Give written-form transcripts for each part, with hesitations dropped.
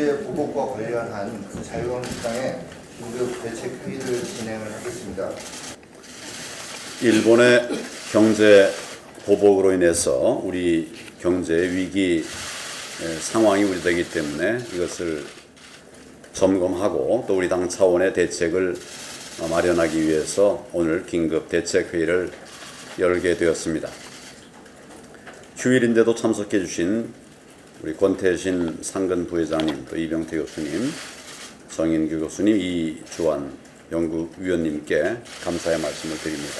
경제 보복과 관련한 자유한국당의 긴급 대책회의를 진행을 하겠습니다. 일본의 경제 보복으로 인해서 우리 경제 위기 상황이 우려되기 때문에 이것을 점검하고 또 우리 당 차원의 대책을 마련하기 위해서 오늘 긴급 대책회의를 열게 되었습니다. 휴일인데도 참석해 주신 우리 권태신 상근 부회장님, 또 이병태 교수님, 정인규 교수님, 이주환 연구위원님께 감사의 말씀을 드립니다.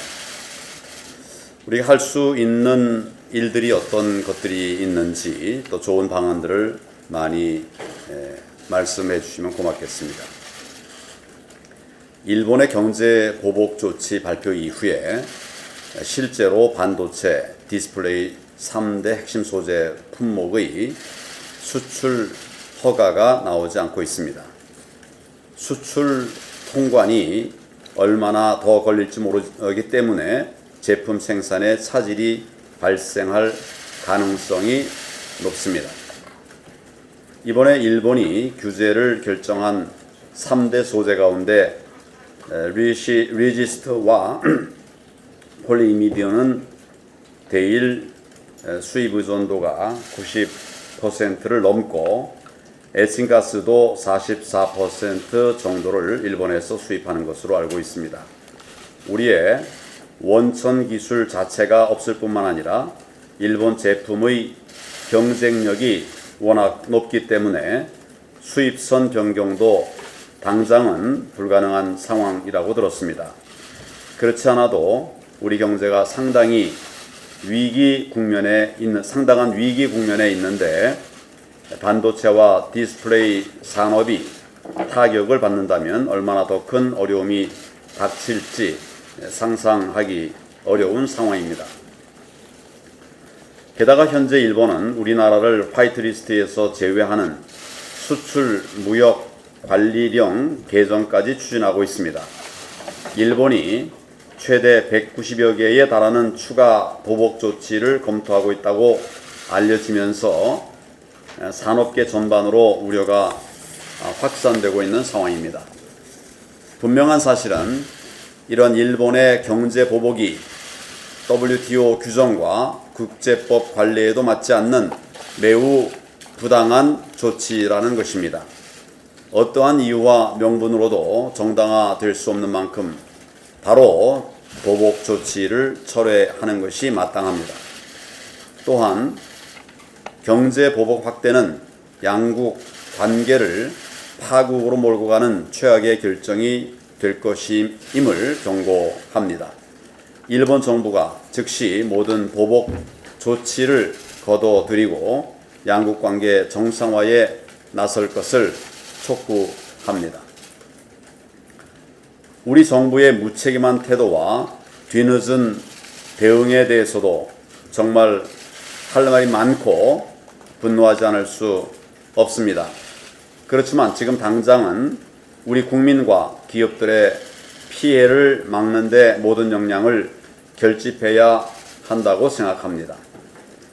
우리가 할 수 있는 일들이 어떤 것들이 있는지 또 좋은 방안들을 많이 말씀해 주시면 고맙겠습니다. 일본의 경제 보복 조치 발표 이후에 실제로 반도체, 디스플레이 3대 핵심 소재 품목의 수출 허가가 나오지 않고 있습니다. 수출 통관이 얼마나 더 걸릴지 모르기 때문에 제품 생산에 차질이 발생할 가능성이 높습니다. 이번에 일본이 규제를 결정한 3대 소재 가운데 리지스트와 폴리이미디어는 대일 수입 의존도가 90%를 넘고 에칭가스도 44% 정도를 일본에서 수입하는 것으로 알고 있습니다. 우리의 원천 기술 자체가 없을 뿐만 아니라 일본 제품의 경쟁력이 워낙 높기 때문에 수입선 변경도 당장은 불가능한 상황이라고 들었습니다. 그렇지 않아도 우리 경제가 상당한 위기 국면에 있는데 반도체와 디스플레이 산업이 타격을 받는다면 얼마나 더 큰 어려움이 닥칠지 상상하기 어려운 상황입니다. 게다가 현재 일본은 우리나라를 화이트리스트에서 제외하는 수출 무역 관리령 개정까지 추진하고 있습니다. 일본이 최대 190여 개에 달하는 추가 보복 조치를 검토하고 있다고 알려지면서 산업계 전반으로 우려가 확산되고 있는 상황입니다. 분명한 사실은 이런 일본의 경제 보복이 WTO 규정과 국제법 관리에도 맞지 않는 매우 부당한 조치라는 것입니다. 어떠한 이유와 명분으로도 정당화될 수 없는 만큼 바로 보복 조치를 철회하는 것이 마땅합니다. 또한 경제 보복 확대는 양국 관계를 파국으로 몰고 가는 최악의 결정이 될 것임을 경고합니다. 일본 정부가 즉시 모든 보복 조치를 거둬들이고 양국 관계 정상화에 나설 것을 촉구합니다. 우리 정부의 무책임한 태도와 뒤늦은 대응에 대해서도 정말 할 말이 많고 분노하지 않을 수 없습니다. 그렇지만 지금 당장은 우리 국민과 기업들의 피해를 막는 데 모든 역량을 결집해야 한다고 생각합니다.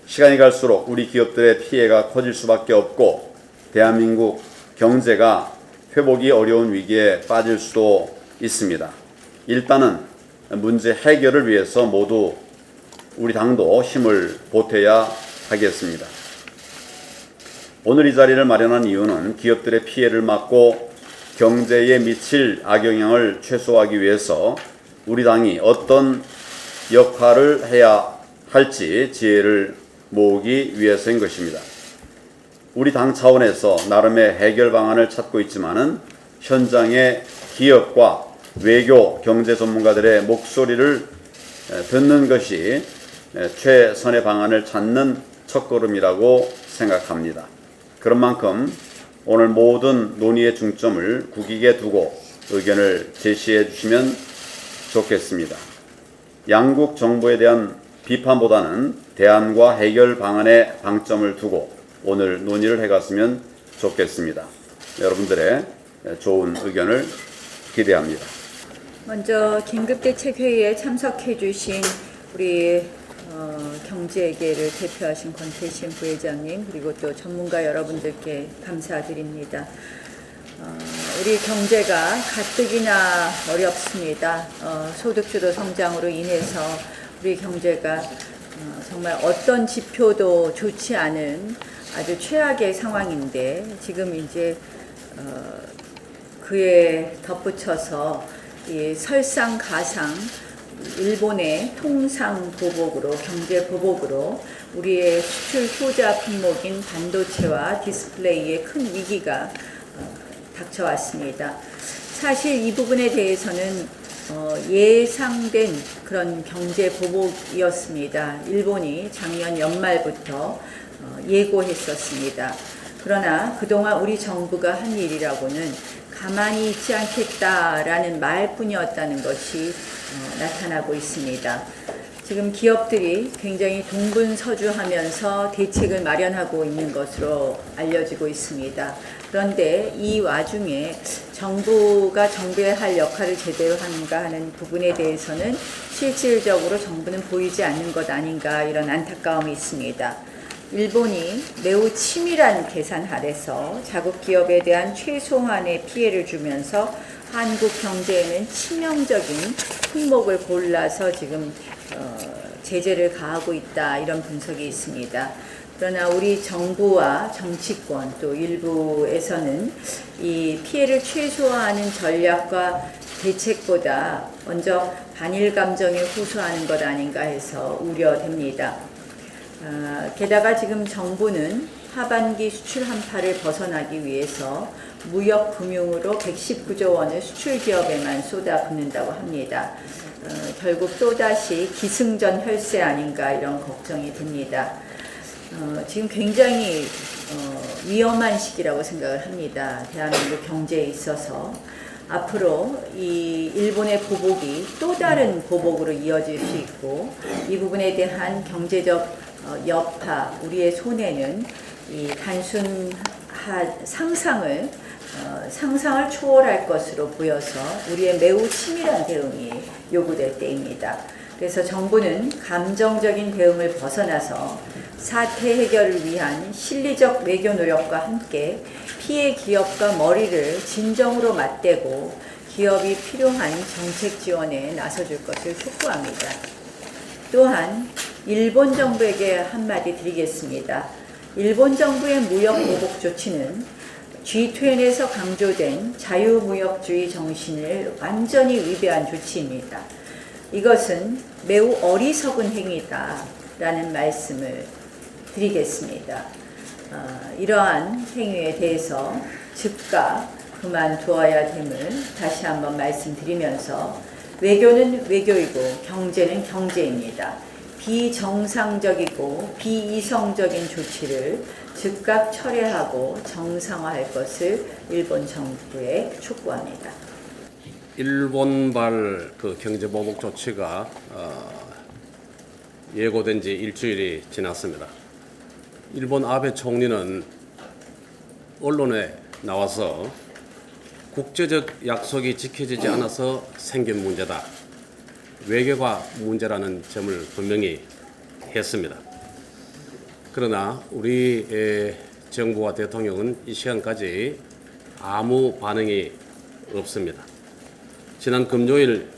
시간이 갈수록 우리 기업들의 피해가 커질 수밖에 없고 대한민국 경제가 회복이 어려운 위기에 빠질 수도 있습니다. 일단은 문제 해결을 위해서 모두 우리 당도 힘을 보태야 하겠습니다. 오늘 이 자리를 마련한 이유는 기업들의 피해를 막고 경제에 미칠 악영향을 최소화하기 위해서 우리 당이 어떤 역할을 해야 할지 지혜를 모으기 위해서인 것입니다. 우리 당 차원에서 나름의 해결 방안을 찾고 있지만은 현장의 기업과 외교, 경제 전문가들의 목소리를 듣는 것이 최선의 방안을 찾는 첫걸음이라고 생각합니다. 그런 만큼 오늘 모든 논의의 중점을 국익에 두고 의견을 제시해 주시면 좋겠습니다. 양국 정부에 대한 비판보다는 대안과 해결 방안에 방점을 두고 오늘 논의를 해갔으면 좋겠습니다. 여러분들의 좋은 의견을 기대합니다. 먼저 긴급대책회의에 참석해 주신 우리 경제계를 대표하신 권태신 부회장님 그리고 또 전문가 여러분들께 감사드립니다. 우리 경제가 가뜩이나 어렵습니다. 소득주도 성장으로 인해서 우리 경제가 정말 어떤 지표도 좋지 않은 아주 최악의 상황인데 지금 이제 그에 덧붙여서 이 설상가상 일본의 통상 보복으로 경제 보복으로 우리의 수출 효자 품목인 반도체와 디스플레이에 큰 위기가 닥쳐왔습니다. 사실 이 부분에 대해서는 예상된 그런 경제 보복이었습니다. 일본이 작년 연말부터 예고했었습니다. 그러나 그동안 우리 정부가 한 일이라고는 가만히 있지 않겠다라는 말뿐이었다는 것이 나타나고 있습니다. 지금 기업들이 굉장히 동분서주하면서 대책을 마련하고 있는 것으로 알려지고 있습니다. 그런데 이 와중에 정부가 정부의 할 역할을 제대로 하는가 하는 부분에 대해서는 실질적으로 정부는 보이지 않는 것 아닌가 이런 안타까움이 있습니다. 일본이 매우 치밀한 계산 아래서 자국 기업에 대한 최소한의 피해를 주면서 한국 경제에는 치명적인 품목을 골라서 지금 제재를 가하고 있다 이런 분석이 있습니다. 그러나 우리 정부와 정치권 또 일부에서는 이 피해를 최소화하는 전략과 대책보다 먼저 반일 감정에 호소하는 것 아닌가 해서 우려됩니다. 게다가 지금 정부는 하반기 수출 한파를 벗어나기 위해서 무역금융으로 119조 원을 수출 기업에만 쏟아붓는다고 합니다. 결국 또다시 기승전 혈세 아닌가 이런 걱정이 듭니다. 지금 굉장히 위험한 시기라고 생각을 합니다. 대한민국 경제에 있어서 앞으로 이 일본의 보복이 또 다른 보복으로 이어질 수 있고 이 부분에 대한 경제적 여파, 우리의 손해는 이 단순 상상을 초월할 것으로 보여서 우리의 매우 치밀한 대응이 요구될 때입니다. 그래서 정부는 감정적인 대응을 벗어나서 사태 해결을 위한 실리적 외교 노력과 함께 피해 기업과 머리를 진정으로 맞대고 기업이 필요한 정책 지원에 나서줄 것을 촉구합니다. 또한 일본 정부에게 한마디 드리겠습니다. 일본 정부의 무역 보복 조치는 G20에서 강조된 자유무역주의 정신을 완전히 위배한 조치입니다. 이것은 매우 어리석은 행위다라는 말씀을 드리겠습니다. 이러한 행위에 대해서 즉각 그만두어야 됨을 다시 한번 말씀드리면서 외교는 외교이고 경제는 경제입니다. 비정상적이고 비이성적인 조치를 즉각 철회하고 정상화할 것을 일본 정부에 촉구합니다. 일본발 그 경제보복 조치가 예고된 지 일주일이 지났습니다. 일본 아베 총리는 언론에 나와서 국제적 약속이 지켜지지 않아서 생긴 문제다. 외교가 문제라는 점을 분명히 했습니다. 그러나 우리 정부와 대통령은 이 시간까지 아무 반응이 없습니다. 지난 금요일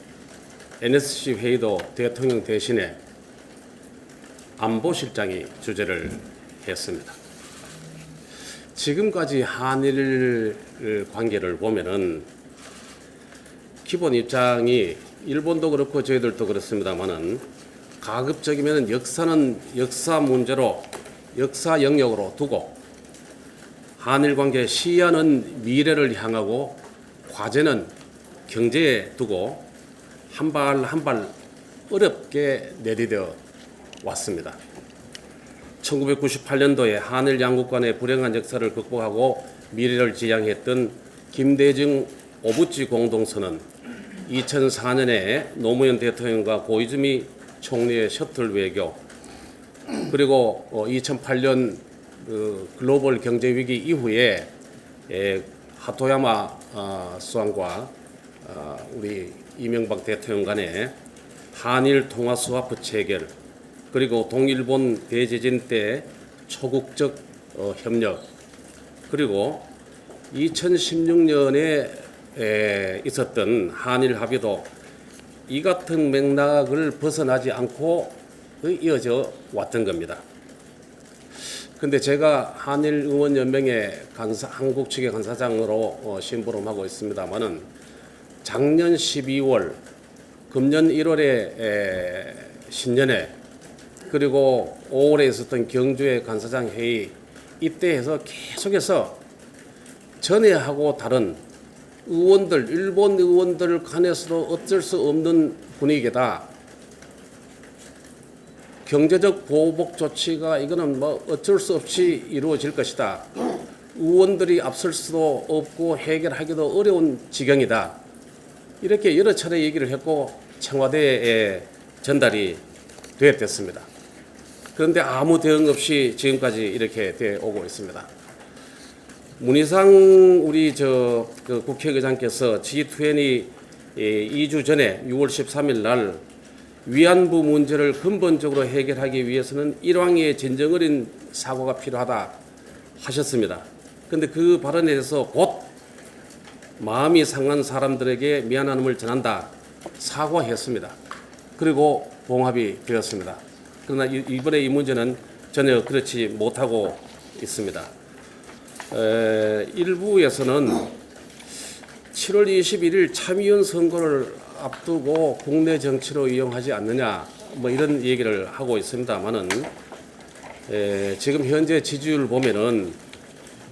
NSC 회의도 대통령 대신에 안보실장이 주재를 했습니다. 지금까지 한일 관계를 보면은 기본 입장이 일본도 그렇고 저희들도 그렇습니다만은 가급적이면 역사는 역사 문제로 역사 영역으로 두고 한일 관계 시야는 미래를 향하고 과제는 경제에 두고 한 발 한 발 어렵게 내디뎌 왔습니다. 1998년도에 한일 양국 간의 불행한 역사를 극복하고 미래를 지향했던 김대중 오부치 공동선언, 2004년에 노무현 대통령과 고이즈미 총리의 셔틀 외교, 그리고 2008년 글로벌 경제 위기 이후에 하토야마 수상과 우리 이명박 대통령 간의 한일 통화 스와프 체결, 그리고 동일본 대지진 때 초국적 협력, 그리고 2016년에 있었던 한일 합의도 이 같은 맥락을 벗어나지 않고 이어져 왔던 겁니다. 근데 제가 한일의원연맹의 한국 측의 간사장으로 심부름하고 있습니다만은 작년 12월, 금년 1월에 신년에, 그리고 5월에 있었던 경주의 간사장 회의, 이때에서 계속해서 전에하고 다른 의원들, 일본 의원들 간에서도 어쩔 수 없는 분위기다. 경제적 보복 조치가 이거는 뭐 어쩔 수 없이 이루어질 것이다. 의원들이 앞설 수도 없고 해결하기도 어려운 지경이다. 이렇게 여러 차례 얘기를 했고 청와대에 전달이 되었습니다. 그런데 아무 대응 없이 지금까지 이렇게 되어 오고 있습니다. 문희상 우리 그 국회의장께서 G20 2주 전에 6월 13일 날 위안부 문제를 근본적으로 해결하기 위해서는 일왕의 진정 어린 사고가 필요하다 하셨습니다. 그런데 그 발언에 대해서 곧 마음이 상한 사람들에게 미안함을 전한다 사과했습니다. 그리고 봉합이 되었습니다. 그러나 이번에 이 문제는 전혀 그렇지 못하고 있습니다. 일부에서는 7월 21일 참의원 선거를 앞두고 국내 정치로 이용하지 않느냐 뭐 이런 얘기를 하고 있습니다만은 지금 현재 지지율 보면은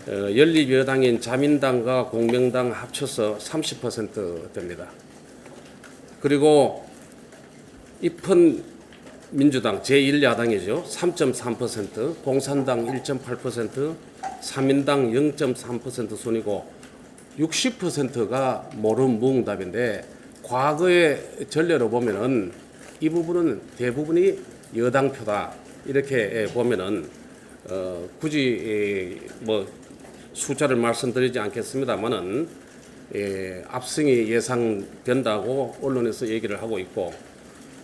연립여당인 자민당과 공명당 합쳐서 30% 됩니다. 그리고 입헌 민주당 제1야당이죠. 3.3%, 공산당 1.8%, 사민당 0.3% 순이고 60%가 모름무응답인데 과거의 전례로 보면은 이 부분은 대부분이 여당표다 이렇게 보면은 굳이 뭐 숫자를 말씀드리지 않겠습니다만은 압승이 예상된다고 언론에서 얘기를 하고 있고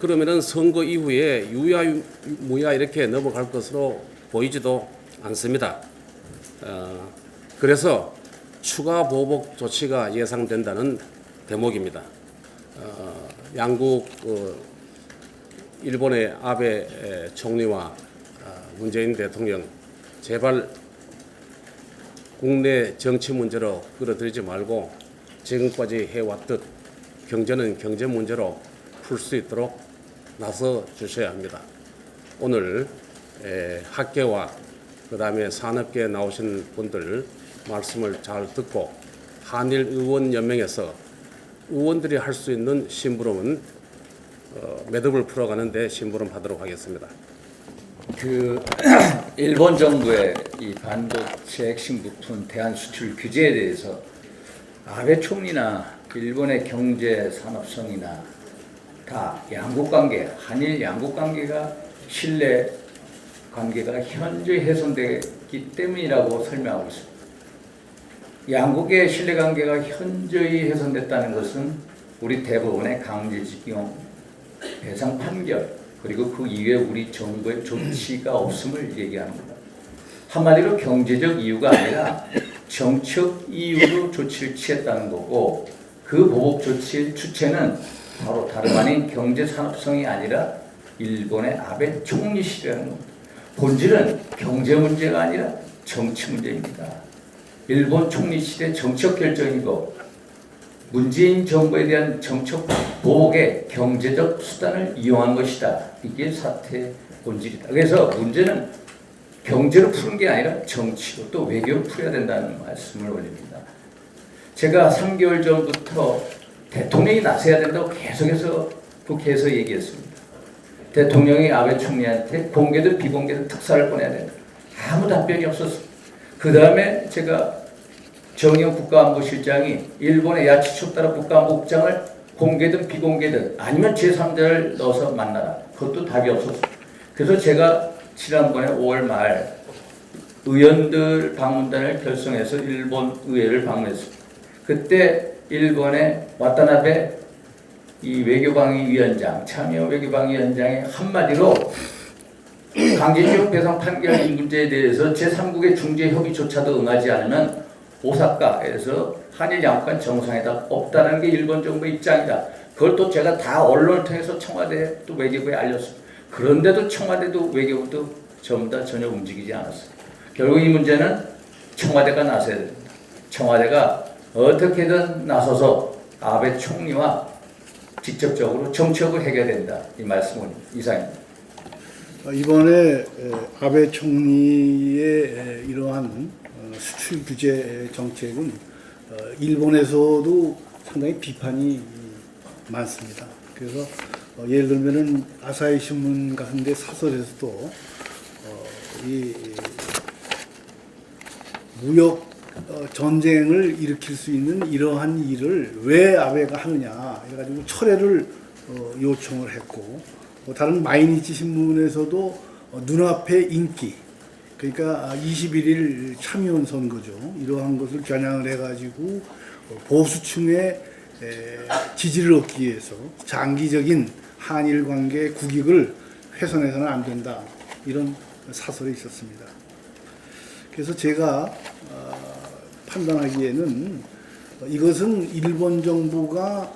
그러면은 선거 이후에 유야무야 이렇게 넘어갈 것으로 보이지도 않습니다. 그래서 추가 보복 조치가 예상된다는 대목입니다. 양국 일본의 아베 총리와 문재인 대통령 제발 국내 정치 문제로 끌어들이지 말고 지금까지 해왔듯 경제는 경제 문제로 풀 수 있도록 나서 주셔야 합니다. 오늘 학계와 그다음에 산업계에 나오신 분들 말씀을 잘 듣고 한일의원연맹에서 의원들이 할 수 있는 심부름은 매듭을 풀어가는데 심부름하도록 하겠습니다. 그 일본 정부의 이 반도체 핵심 부품 대한 수출 규제에 대해서 아베 총리나 일본의 경제 산업성이나 다 양국 관계, 한일 양국 관계가 신뢰 관계가 현저히 훼손되기 때문이라고 설명하고 있습니다. 양국의 신뢰 관계가 현저히 훼손됐다는 것은 우리 대법원의 강제징용 배상 판결 그리고 그 이후에 우리 정부의 조치가 없음을 얘기하는 겁니다. 한마디로 경제적 이유가 아니라 정책 이유로 조치를 취했다는 거고 그 보복 조치의 주체는 바로 다름 아닌 경제산업성이 아니라 일본의 아베 총리시라는 겁니다. 본질은 경제 문제가 아니라 정치 문제입니다. 일본 총리실의 정책 결정이고 문재인 정부에 대한 정책 보복의 경제적 수단을 이용한 것이다. 이게 사태의 본질이다. 그래서 문제는 경제로 푸는 게 아니라 정치로 또 외교로 풀어야 된다는 말씀을 올립니다. 제가 3개월 전부터 대통령이 나서야 된다고 계속해서 국회에서 얘기했습니다. 대통령이 아베 총리한테 공개든 비공개든 특사를 보내야 된다. 아무 답변이 없었습니다. 그 다음에 제가 정의용 국가안보실장이 일본의 야치초타라 국가안보국장을 공개든 비공개든 아니면 제3자를 넣어서 만나라. 그것도 답이 없었습니다. 그래서 제가 지난번에 5월 말 의원들 방문단을 결성해서 일본 의회를 방문했습니다. 그때 일본의 와타나베 이 외교방위위원장, 참여 외교방위위원장의 한마디로 강제징용 배상 판결 이 문제에 대해서 제3국의 중재 협의조차도 응하지 않으면 오사카에서 한일 양국간 정상회담 없다는 게 일본 정부의 입장이다. 그걸 또 제가 다 언론을 통해서 청와대 또 외교부에 알렸습니다. 그런데도 청와대도 외교부도 전부 다 전혀 움직이지 않았어요. 결국 이 문제는 청와대가 나서야 됩니다. 청와대가 어떻게든 나서서 아베 총리와 직접적으로 정치적으로 해결된다. 이 말씀은 이상입니다. 이번에 아베 총리의 이러한 수출 규제 정책은 일본에서도 상당히 비판이 많습니다. 그래서 예를 들면은 아사히 신문 같은 데 사설에서도 이 무역 전쟁을 일으킬 수 있는 이러한 일을 왜 아베가 하느냐 해가지고 철회를 요청을 했고, 다른 마이니치 신문에서도 눈앞의 인기, 그러니까 21일 참의원 선거죠. 이러한 것을 겨냥을 해가지고 보수층의 지지를 얻기 위해서 장기적인 한일 관계 국익을 훼손해서는 안 된다. 이런 사설이 있었습니다. 그래서 제가 판단하기에는 이것은 일본 정부가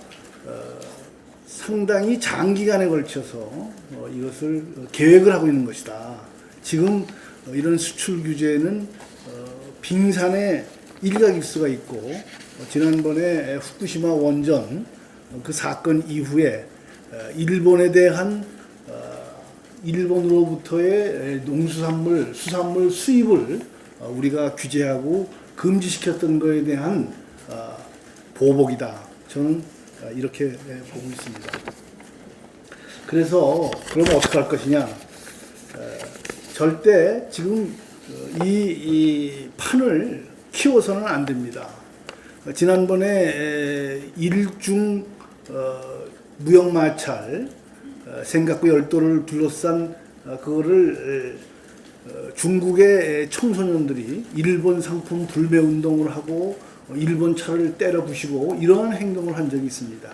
상당히 장기간에 걸쳐서 이것을 계획을 하고 있는 것이다. 지금 이런 수출 규제는 빙산의 일각일 수가 있고, 지난번에 후쿠시마 원전 그 사건 이후에 일본에 대한 일본으로부터의 농수산물, 수산물 수입을 우리가 규제하고 금지시켰던 것에 대한 보복이다. 저는 이렇게 보고 있습니다. 그래서 그러면 어떻게 할 것이냐? 절대 지금 이 판을 키워서는 안 됩니다. 지난번에 일중 무역 마찰, 센가쿠 열도를 둘러싼 그거를 중국의 청소년들이 일본 상품 불매 운동을 하고 일본 차를 때려 부시고 이러한 행동을 한 적이 있습니다.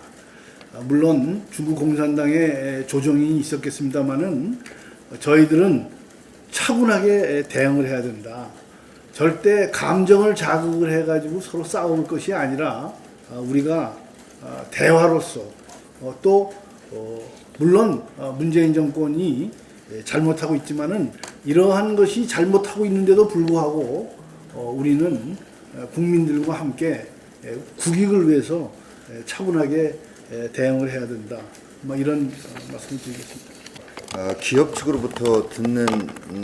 물론 중국 공산당의 조정이 있었겠습니다만은 저희들은 차분하게 대응을 해야 된다. 절대 감정을 자극을 해가지고 서로 싸울 것이 아니라 우리가 대화로서 또 물론 문재인 정권이 잘못하고 있지만은 이러한 것이 잘못하고 있는데도 불구하고 우리는 국민들과 함께 국익을 위해서 차분하게 대응을 해야 된다. 이런 말씀을 드리겠습니다. 기업 측으로부터 듣는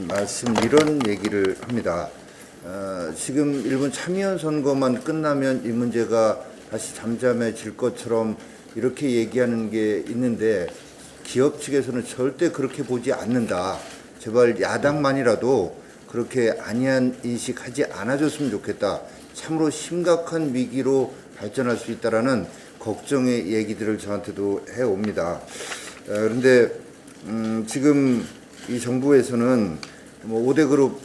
말씀 이런 얘기를 합니다. 지금 일본 참의원 선거만 끝나면 이 문제가 다시 잠잠해질 것처럼 이렇게 얘기하는 게 있는데 기업 측에서는 절대 그렇게 보지 않는다. 제발 야당만이라도 그렇게 안이한 인식하지 않아줬으면 좋겠다. 참으로 심각한 위기로 발전할 수 있다라는 걱정의 얘기들을 저한테도 해옵니다. 그런데 지금 이 정부에서는 뭐 5대 그룹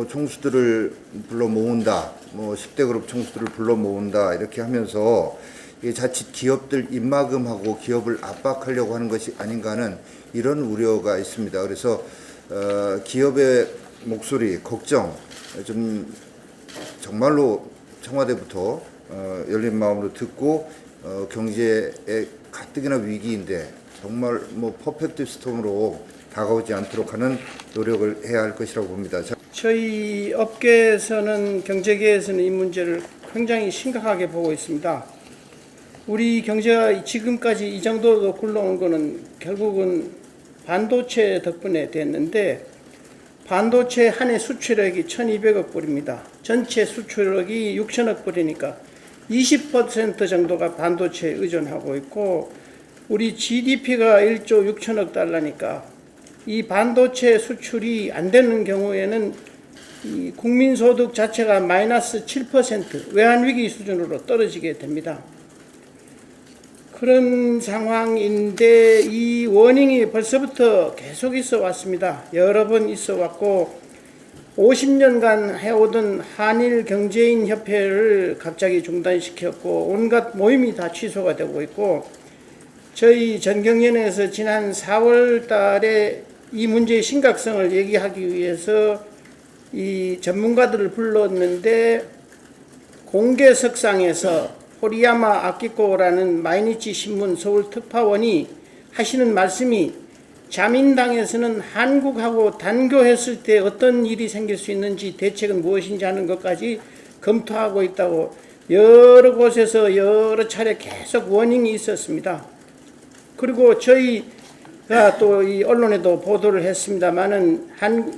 총수들을 불러 모은다, 10대 그룹 총수들을 불러 모은다 이렇게 하면서 자칫 기업들 입막음하고 기업을 압박하려고 하는 것이 아닌가 하는 이런 우려가 있습니다. 그래서 기업의 목소리, 걱정 좀 정말로 청와대부터 열린 마음으로 듣고 경제의 가뜩이나 위기인데 정말 퍼펙트 스톰으로 다가오지 않도록 하는 노력을 해야 할 것이라고 봅니다. 저희 업계에서는 경제계에서는 이 문제를 굉장히 심각하게 보고 있습니다. 우리 경제가 지금까지 이 정도로 굴러온 거는 결국은 반도체 덕분에 됐는데 반도체 한 해 수출액이 1,200억 불입니다. 전체 수출액이 6천억 불이니까 20% 정도가 반도체에 의존하고 있고 우리 GDP가 1조 6천억 달러니까 이 반도체 수출이 안 되는 경우에는 이 국민소득 자체가 마이너스 7% 외환위기 수준으로 떨어지게 됩니다. 그런 상황인데 이 워닝이 벌써부터 계속 있어 왔습니다. 여러 번 있어 왔고 50년간 해오던 한일 경제인 협회를 갑자기 중단시켰고 온갖 모임이 다 취소가 되고 있고 저희 전경련에서 지난 4월 달에 이 문제의 심각성을 얘기하기 위해서 이 전문가들을 불렀는데 공개석상에서 호리야마 아키코라는 마이니치 신문 서울 특파원이 하시는 말씀이 자민당에서는 한국하고 단교했을 때 어떤 일이 생길 수 있는지 대책은 무엇인지 하는 것까지 검토하고 있다고 여러 곳에서 여러 차례 계속 워닝이 있었습니다. 그리고 저희가 또 이 언론에도 보도를 했습니다마는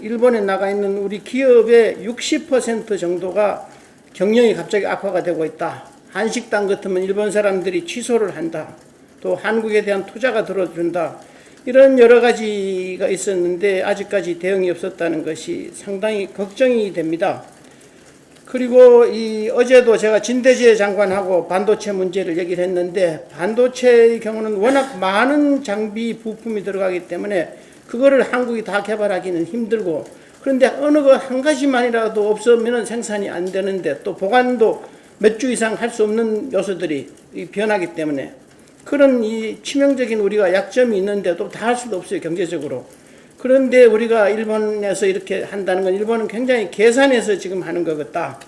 일본에 나가 있는 우리 기업의 60% 정도가 경영이 갑자기 악화가 되고 있다. 한식당 같으면 일본 사람들이 취소를 한다. 또 한국에 대한 투자가 들어준다. 이런 여러 가지가 있었는데 아직까지 대응이 없었다는 것이 상당히 걱정이 됩니다. 그리고 어제도 제가 진대재 장관하고 반도체 문제를 얘기를 했는데 반도체의 경우는 워낙 많은 장비 부품이 들어가기 때문에 그거를 한국이 다 개발하기는 힘들고 그런데 어느 거 한 가지만이라도 없으면 생산이 안 되는데 또 보관도 몇 주 이상 할 수 없는 요소들이 변하기 때문에 그런 이 치명적인 우리가 약점이 있는데도 다 할 수도 없어요, 경제적으로. 그런데 우리가 일본에서 이렇게 한다는 건 일본은 굉장히 계산해서 지금 하는 것 같다.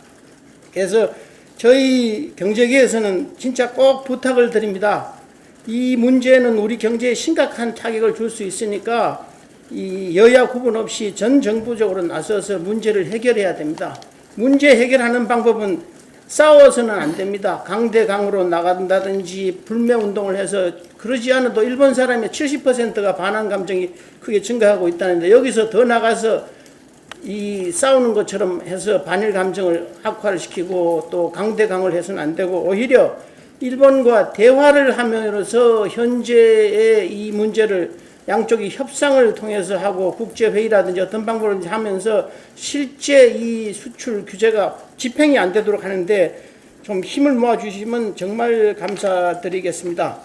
그래서 저희 경제계에서는 진짜 꼭 부탁을 드립니다. 이 문제는 우리 경제에 심각한 타격을 줄 수 있으니까 이 여야 구분 없이 전 정부적으로 나서서 문제를 해결해야 됩니다. 문제 해결하는 방법은 싸워서는 안 됩니다. 강대강으로 나간다든지 불매운동을 해서 그러지 않아도 일본 사람의 70%가 반한 감정이 크게 증가하고 있다는데 여기서 더 나가서 이 싸우는 것처럼 해서 반일 감정을 악화를 시키고 또 강대강을 해서는 안 되고 오히려 일본과 대화를 함으로써 현재의 이 문제를 양쪽이 협상을 통해서 하고 국제회의라든지 어떤 방법을 하면서 실제 이 수출 규제가 집행이 안 되도록 하는데 좀 힘을 모아주시면 정말 감사드리겠습니다.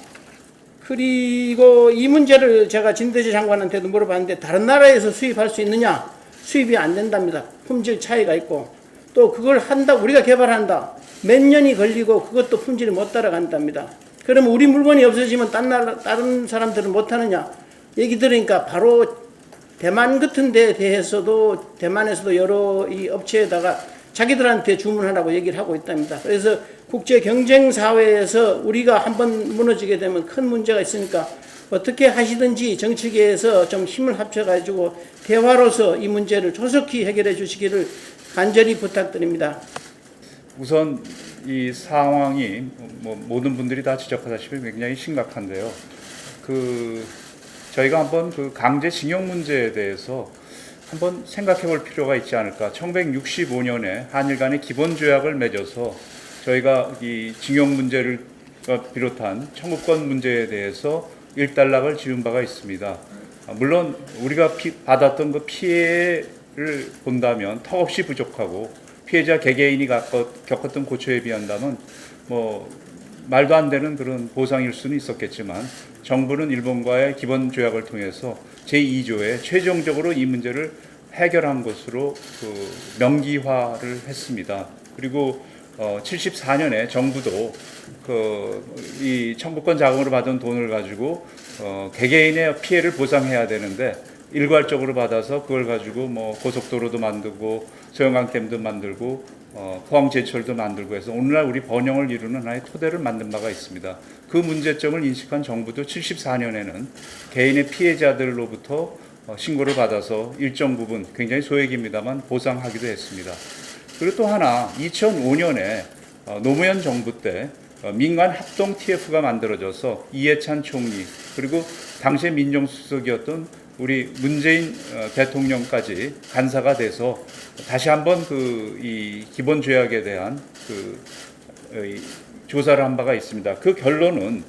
그리고 이 문제를 제가 진대재 장관한테도 물어봤는데 다른 나라에서 수입할 수 있느냐? 수입이 안 된답니다. 품질 차이가 있고 또 그걸 한다 우리가 개발한다. 몇 년이 걸리고 그것도 품질이 못 따라간답니다. 그러면 우리 물건이 없어지면 다른 사람들은 못하느냐? 얘기 들으니까 바로 대만 같은 데에 대해서도 대만에서도 여러 이 업체에다가 자기들한테 주문하라고 얘기를 하고 있답니다. 그래서 국제 경쟁 사회에서 우리가 한번 무너지게 되면 큰 문제가 있으니까 어떻게 하시든지 정치계에서 좀 힘을 합쳐가지고 대화로서 이 문제를 조속히 해결해 주시기를 간절히 부탁드립니다. 우선 이 상황이 모든 분들이 다 지적하다시피 굉장히 심각한데요. 저희가 한번 강제징용 문제에 대해서 한번 생각해 볼 필요가 있지 않을까. 1965년에 한일 간의 기본조약을 맺어서 저희가 이 징용 문제를 비롯한 청구권 문제에 대해서 일단락을 지은 바가 있습니다. 물론 우리가 받았던 그 피해를 본다면 턱없이 부족하고 피해자 개개인이 겪었던 고초에 비한다면 말도 안 되는 그런 보상일 수는 있었겠지만 정부는 일본과의 기본 조약을 통해서 제2조에 최종적으로 이 문제를 해결한 것으로 명기화를 했습니다. 그리고 74년에 정부도 이 청구권 자금으로 받은 돈을 가지고 개개인의 피해를 보상해야 되는데 일괄적으로 받아서 그걸 가지고 고속도로도 만들고 소형강댐도 만들고 포항제철도 만들고 해서 오늘날 우리 번영을 이루는 하나의 토대를 만든 바가 있습니다. 그 문제점을 인식한 정부도 74년에는 개인의 피해자들로부터 신고를 받아서 일정 부분 굉장히 소액입니다만 보상하기도 했습니다. 그리고 또 하나 2005년에 노무현 정부 때 민간 합동 TF가 만들어져서 이해찬 총리 그리고 당시의 민정수석이었던 우리 문재인 대통령까지 간사가 돼서 다시 한번 이 기본 조약에 대한 조사를 한 바가 있습니다. 그 결론은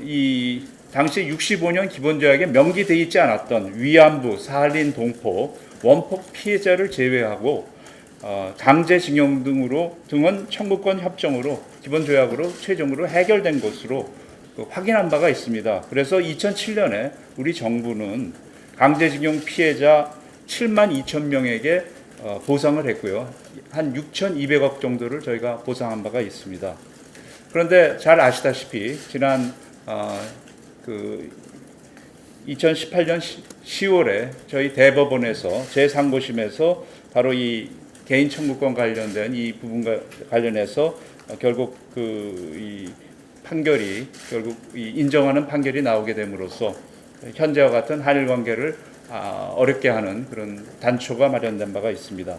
이 당시 65년 기본 조약에 명기되어 있지 않았던 위안부, 사할린, 동포, 원폭 피해자를 제외하고 강제징용 등은 청구권 협정으로 기본 조약으로 최종으로 해결된 것으로 확인한 바가 있습니다. 그래서 2007년에 우리 정부는 강제징용 피해자 7만 2천 명에게 보상을 했고요. 한 6,200억 정도를 저희가 보상한 바가 있습니다. 그런데 잘 아시다시피 지난 2018년 10월에 저희 대법원에서 제3고심에서 바로 이 개인 청구권 관련된 이 부분과 관련해서 결국 이 판결이 결국 이 인정하는 판결이 나오게 됨으로써 현재와 같은 한일 관계를 어렵게 하는 그런 단초가 마련된 바가 있습니다.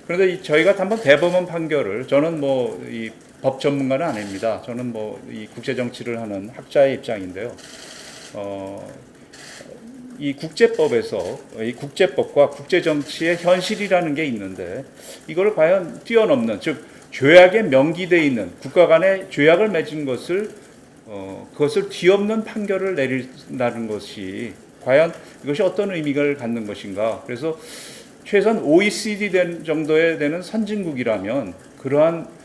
그런데 저희가 한번 대법원 판결을, 저는 뭐 이 법 전문가는 아닙니다. 저는 뭐 이 국제 정치를 하는 학자의 입장인데요. 이 국제법에서 이 국제법과 국제 정치의 현실이라는 게 있는데 이걸 과연 뛰어넘는, 즉 조약에 명기돼 있는 국가 간의 조약을 맺은 것을 그것을 뒤엎는 판결을 내린다는 것이 과연 이것이 어떤 의미를 갖는 것인가. 그래서 최소한 OECD 정도에 되는 선진국이라면 그러한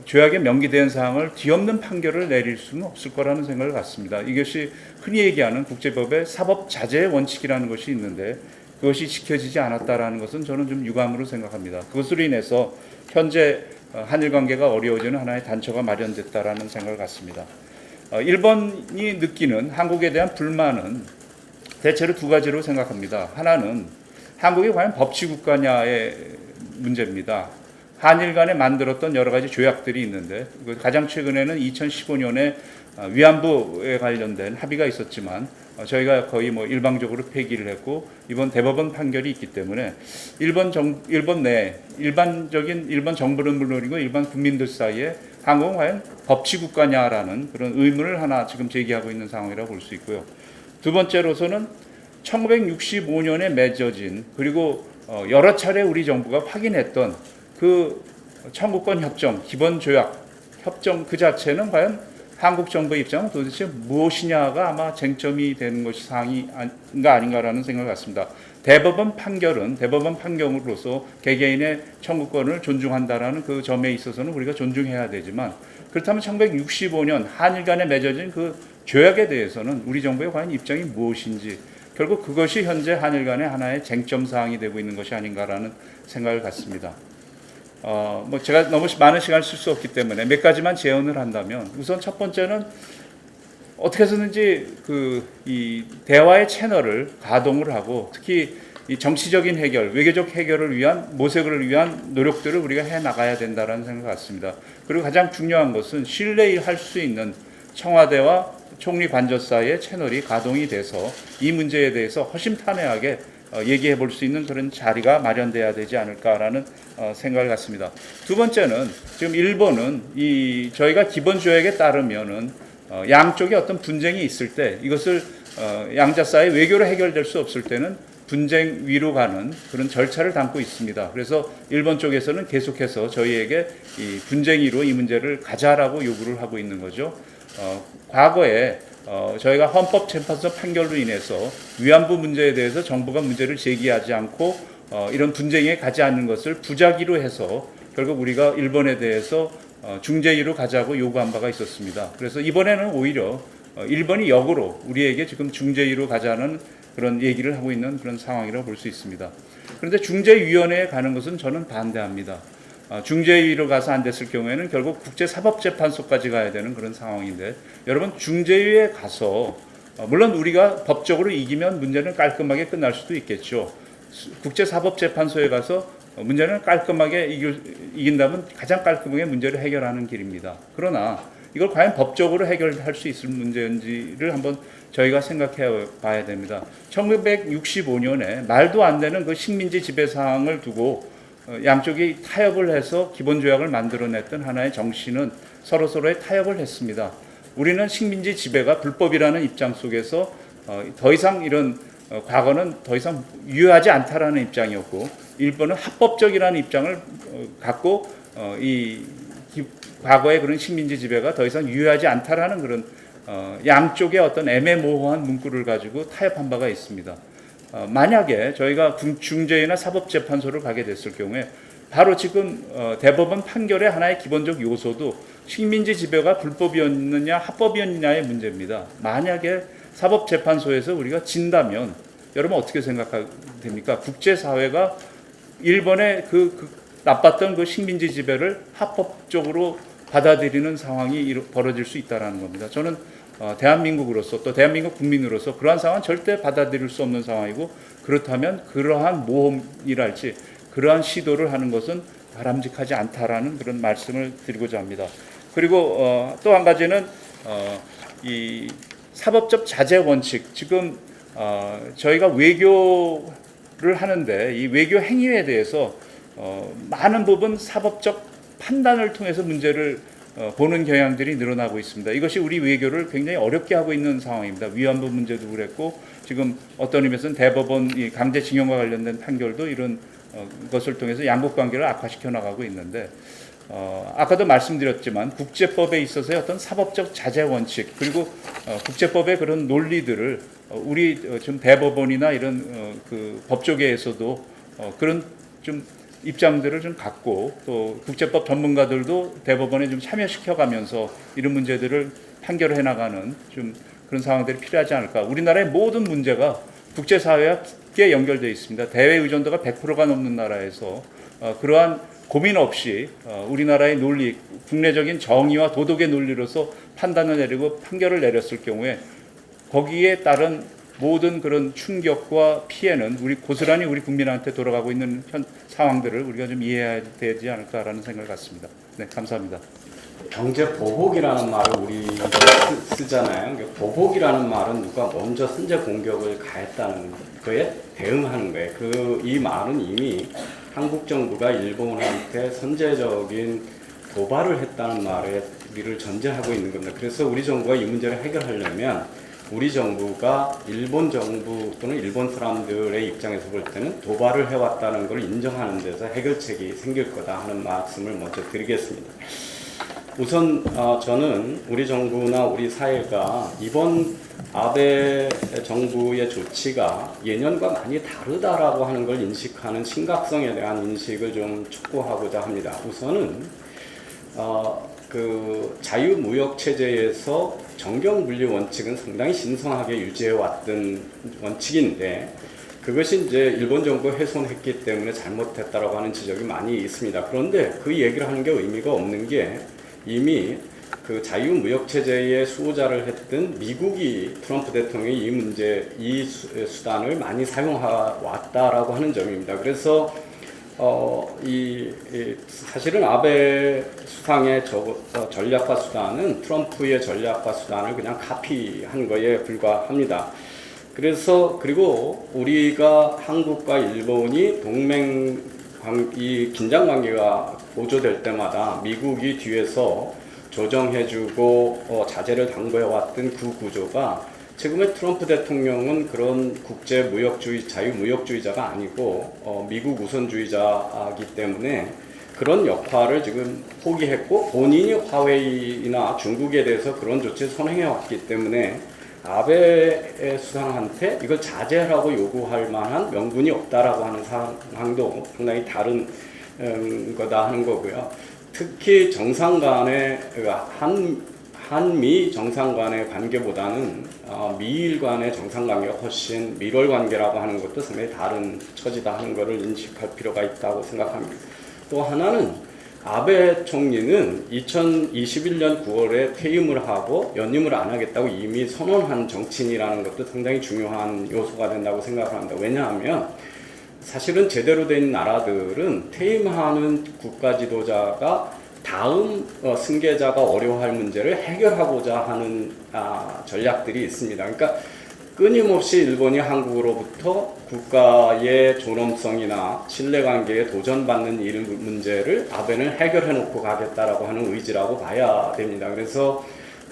조약에 명기된 사항을 뒤엎는 판결을 내릴 수는 없을 거라는 생각을 갖습니다. 이것이 흔히 얘기하는 국제법의 사법 자제의 원칙이라는 것이 있는데 그것이 지켜지지 않았다라는 것은 저는 좀 유감으로 생각합니다. 그것으로 인해서 현재 한일 관계가 어려워지는 하나의 단초가 마련됐다라는 생각을 갖습니다. 일본이 느끼는 한국에 대한 불만은 대체로 두 가지로 생각합니다. 하나는 한국이 과연 법치국가냐의 문제입니다. 한일 간에 만들었던 여러 가지 조약들이 있는데 가장 최근에는 2015년에 위안부에 관련된 합의가 있었지만 저희가 거의 뭐 일방적으로 폐기를 했고 이번 대법원 판결이 있기 때문에 일본 내 일반적인 일본 정부는 물론이고 일반 국민들 사이에 한국은 과연 법치국가냐라는 그런 의문을 하나 지금 제기하고 있는 상황이라고 볼 수 있고요. 두 번째로서는 1965년에 맺어진 그리고 여러 차례 우리 정부가 확인했던 그 청구권 협정, 기본 조약 협정 그 자체는 과연 한국 정부의 입장은 도대체 무엇이냐가 아마 쟁점이 되는 것이 사항인가 아닌가라는 생각을 갖습니다. 대법원 판결로서 개개인의 청구권을 존중한다라는 그 점에 있어서는 우리가 존중해야 되지만 그렇다면 1965년 한일 간에 맺어진 그 조약에 대해서는 우리 정부의 과연 입장이 무엇인지 결국 그것이 현재 한일 간의 하나의 쟁점 사항이 되고 있는 것이 아닌가라는 생각을 갖습니다. 뭐 제가 너무 많은 시간을 쓸 수 없기 때문에 몇 가지만 제언을 한다면 우선 첫 번째는 어떻게 해서든지 이 대화의 채널을 가동을 하고 특히 이 정치적인 해결, 외교적 해결을 위한 모색을 위한 노력들을 우리가 해 나가야 된다라는 생각을 갖습니다. 그리고 가장 중요한 것은 신뢰할 수 있는 청와대와 총리 관저 사이의 채널이 가동이 돼서 이 문제에 대해서 허심탄회하게 얘기해 볼 수 있는 그런 자리가 마련돼야 되지 않을까라는 생각을 갖습니다. 두 번째는 지금 일본은 저희가 기본 조약에 따르면은 양쪽에 어떤 분쟁이 있을 때 이것을 양자 사이 외교로 해결될 수 없을 때는 분쟁 위로 가는 그런 절차를 담고 있습니다. 그래서 일본 쪽에서는 계속해서 저희에게 이 분쟁위로 이 문제를 가자라고 요구를 하고 있는 거죠. 과거에 저희가 헌법재판소 판결로 인해서 위안부 문제에 대해서 정부가 문제를 제기하지 않고 이런 분쟁에 가지 않는 것을 부작위로 해서 결국 우리가 일본에 대해서 중재위로 가자고 요구한 바가 있었습니다. 그래서 이번에는 오히려 일본이 역으로 우리에게 지금 중재위로 가자는 그런 얘기를 하고 있는 그런 상황이라고 볼 수 있습니다. 그런데 중재위원회에 가는 것은 저는 반대합니다. 중재위로 가서 안 됐을 경우에는 결국 국제사법재판소까지 가야 되는 그런 상황인데 여러분 중재위에 가서 물론 우리가 법적으로 이기면 문제는 깔끔하게 끝날 수도 있겠죠. 국제사법재판소에 가서 문제는 깔끔하게 이긴다면 가장 깔끔하게 문제를 해결하는 길입니다. 그러나 이걸 과연 법적으로 해결할 수 있을 문제인지를 한번 저희가 생각해 봐야 됩니다. 1965년에 말도 안 되는 그 식민지 지배 사항을 두고 양쪽이 타협을 해서 기본조약을 만들어냈던 하나의 정신은 서로서로의 타협을 했습니다. 우리는 식민지 지배가 불법이라는 입장 속에서 더 이상 이런 과거는 더 이상 유효하지 않다라는 입장이었고 일본은 합법적이라는 입장을 갖고 과거의 그런 식민지 지배가 더 이상 유효하지 않다라는 그런 양쪽의 어떤 애매모호한 문구를 가지고 타협한 바가 있습니다. 만약에 저희가 중재위나 사법재판소를 가게 됐을 경우에 바로 지금 대법원 판결의 하나의 기본적 요소도 식민지 지배가 불법이었느냐 합법이었느냐의 문제입니다. 만약에 사법재판소에서 우리가 진다면 여러분 어떻게 생각됩니까? 국제사회가 일본의 나빴던 그 식민지 지배를 합법적으로 받아들이는 상황이 벌어질 수 있다는 겁니다. 저는 대한민국으로서 또 대한민국 국민으로서 그러한 상황은 절대 받아들일 수 없는 상황이고, 그렇다면 그러한 모험이랄지 그러한 시도를 하는 것은 바람직하지 않다라는 그런 말씀을 드리고자 합니다. 그리고 또 한 가지는 이 사법적 자제 원칙, 지금 저희가 외교를 하는데 이 외교 행위에 대해서 많은 부분 사법적 판단을 통해서 문제를 보는 경향들이 늘어나고 있습니다. 이것이 우리 외교를 굉장히 어렵게 하고 있는 상황입니다. 위안부 문제도 그랬고, 지금 어떤 의미에서는 대법원 이 강제징용과 관련된 판결도 이런 것을 통해서 양국 관계를 악화시켜 나가고 있는데, 아까도 말씀드렸지만 국제법에 있어서의 어떤 사법적 자제 원칙, 그리고 국제법의 그런 논리들을 우리 좀 대법원이나 이런 그 법조계에서도 그런 좀 입장들을 좀 갖고, 또 국제법 전문가들도 대법원에 좀 참여시켜가면서 이런 문제들을 판결해 나가는 좀 그런 상황들이 필요하지 않을까. 우리나라의 모든 문제가 국제사회와 깊게 연결되어 있습니다. 대외 의존도가 100%가 넘는 나라에서 그러한 고민 없이 우리나라의 논리, 국내적인 정의와 도덕의 논리로서 판단을 내리고 판결을 내렸을 경우에 거기에 따른 모든 그런 충격과 피해는 고스란히 우리 국민한테 돌아가고 있는 상황들을 우리가 좀 이해해야 되지 않을까라는 생각을 갖습니다. 네, 감사합니다. 경제 보복이라는 말을 우리가 쓰잖아요. 그러니까 보복이라는 말은 누가 먼저 선제 공격을 가했다는 거에 대응하는 거예요. 이 말은 이미 한국 정부가 일본한테 선제적인 도발을 했다는 말을 전제하고 있는 겁니다. 그래서 우리 정부가 이 문제를 해결하려면 우리 정부가 일본 정부 또는 일본 사람들의 입장에서 볼 때는 도발을 해왔다는 걸 인정하는 데서 해결책이 생길 거다 하는 말씀을 먼저 드리겠습니다. 우선 저는 우리 정부나 우리 사회가 이번 아베 정부의 조치가 예년과 많이 다르다라고 하는 걸 인식하는 심각성에 대한 인식을 좀 촉구하고자 합니다. 우선은 그 자유무역 체제에서 정경분리 원칙은 상당히 신성하게 유지해왔던 원칙인데, 그것이 이제 일본 정부가 훼손했기 때문에 잘못했다라고 하는 지적이 많이 있습니다. 그런데 그 얘기를 하는 게 의미가 없는 게, 이미 그 자유무역체제의 수호자를 했던 미국이 트럼프 대통령이 이 수단을 많이 사용해왔다라고 하는 점입니다. 그래서 사실은 아베 수상의 전략과 수단은 트럼프의 전략과 수단을 그냥 카피한 거에 불과합니다. 그리고 우리가 한국과 일본이 이 긴장 관계가 고조될 때마다 미국이 뒤에서 조정해주고 자제를 당부해왔던 그 구조가, 지금의 트럼프 대통령은 그런 자유무역주의자가 아니고 미국 우선주의자이기 때문에 그런 역할을 지금 포기했고, 본인이 화웨이나 중국에 대해서 그런 조치를 선행해왔기 때문에 아베 수상한테 이걸 자제하라고 요구할 만한 명분이 없다라고 하는 상황도 상당히 다른 거다 하는 거고요. 특히 정상 간의 한미 정상 간의 관계보다는 미일 간의 정상 관계가 훨씬 밀월 관계라고 하는 것도 상당히 다른 처지다 하는 것을 인식할 필요가 있다고 생각합니다. 또 하나는 아베 총리는 2021년 9월에 퇴임을 하고 연임을 안 하겠다고 이미 선언한 정치인이라는 것도 상당히 중요한 요소가 된다고 생각합니다. 왜냐하면 사실은 제대로 된 나라들은 퇴임하는 국가 지도자가 다음 승계자가 어려워할 문제를 해결하고자 하는 전략들이 있습니다. 그러니까 끊임없이 일본이 한국으로부터 국가의 존엄성이나 신뢰관계에 도전받는 일 문제를 아베는 해결해 놓고 가겠다라고 하는 의지라고 봐야 됩니다. 그래서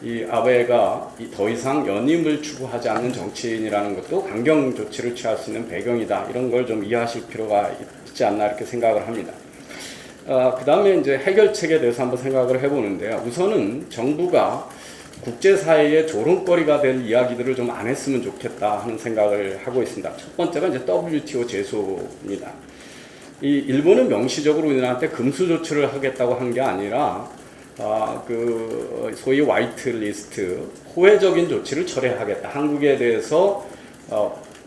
이 아베가 더 이상 연임을 추구하지 않는 정치인이라는 것도 강경 조치를 취할 수 있는 배경이다. 이런 걸 좀 이해하실 필요가 있지 않나 이렇게 생각을 합니다. 그 다음에 이제 해결책에 대해서 한번 생각을 해보는데요. 우선은 정부가 국제사회의 조롱거리가 될 이야기들을 좀 안 했으면 좋겠다 하는 생각을 하고 있습니다. 첫 번째가 이제 WTO 제소입니다. 이 일본은 명시적으로 우리나라한테 금수 조치를 하겠다고 한 게 아니라 그 소위 화이트 리스트, 호혜적인 조치를 철회하겠다. 한국에 대해서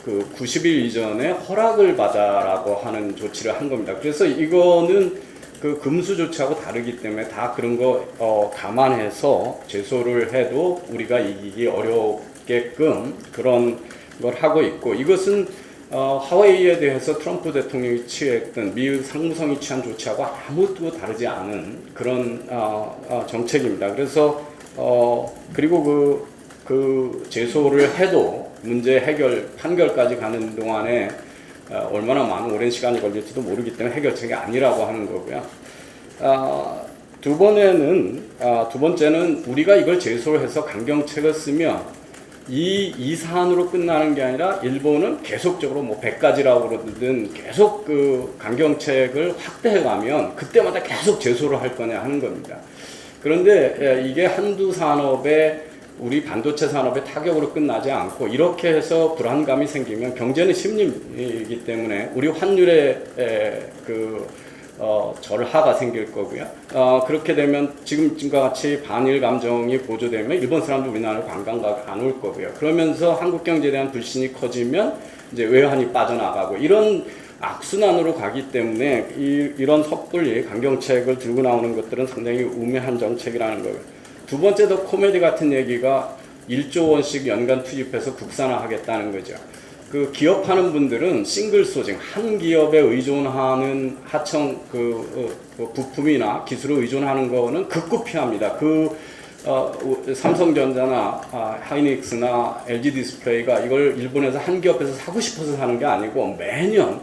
그 90일 이전에 허락을 받아라고 하는 조치를 한 겁니다. 그래서 이거는 그 금수 조치하고 다르기 때문에 다 그런 거 감안해서 제소를 해도 우리가 이기기 어렵게끔 그런 걸 하고 있고, 이것은 하와이에 대해서 트럼프 대통령이 취했던 미국 상무성이 취한 조치하고 아무것도 다르지 않은 그런 정책입니다. 그래서 그리고 그 제소를 해도 문제 해결 판결까지 가는 동안에 얼마나 많은 오랜 시간이 걸릴지도 모르기 때문에 해결책이 아니라고 하는 거고요. 두 번째는 우리가 이걸 제소를 해서 강경책을 쓰면 이 사안으로 끝나는 게 아니라 일본은 계속적으로 뭐 100가지라고 그러든 계속 그 강경책을 확대해 가면 그때마다 계속 제소를 할 거냐 하는 겁니다. 그런데 이게 한두 산업에 우리 반도체 산업의 타격으로 끝나지 않고 이렇게 해서 불안감이 생기면 경제는 심리이기 때문에 우리 환율의 절하가 생길 거고요. 그렇게 되면 지금과 같이 반일 감정이 고조되면 일본 사람들 우리나라로 관광객 안 올 거고요. 그러면서 한국 경제에 대한 불신이 커지면 이제 외환이 빠져나가고 이런 악순환으로 가기 때문에 이런 섣불리 강경책을 들고 나오는 것들은 상당히 우매한 정책이라는 거예요. 두 번째 더 코미디 같은 얘기가 1조 원씩 연간 투입해서 국산화하겠다는 거죠. 그 기업하는 분들은 싱글 소싱, 한 기업에 의존하는 하청 부품이나 기술을 의존하는 거는 극구 피합니다. 삼성전자나 하이닉스나 LG 디스플레이가 이걸 일본에서 한 기업에서 사고 싶어서 사는 게 아니고 매년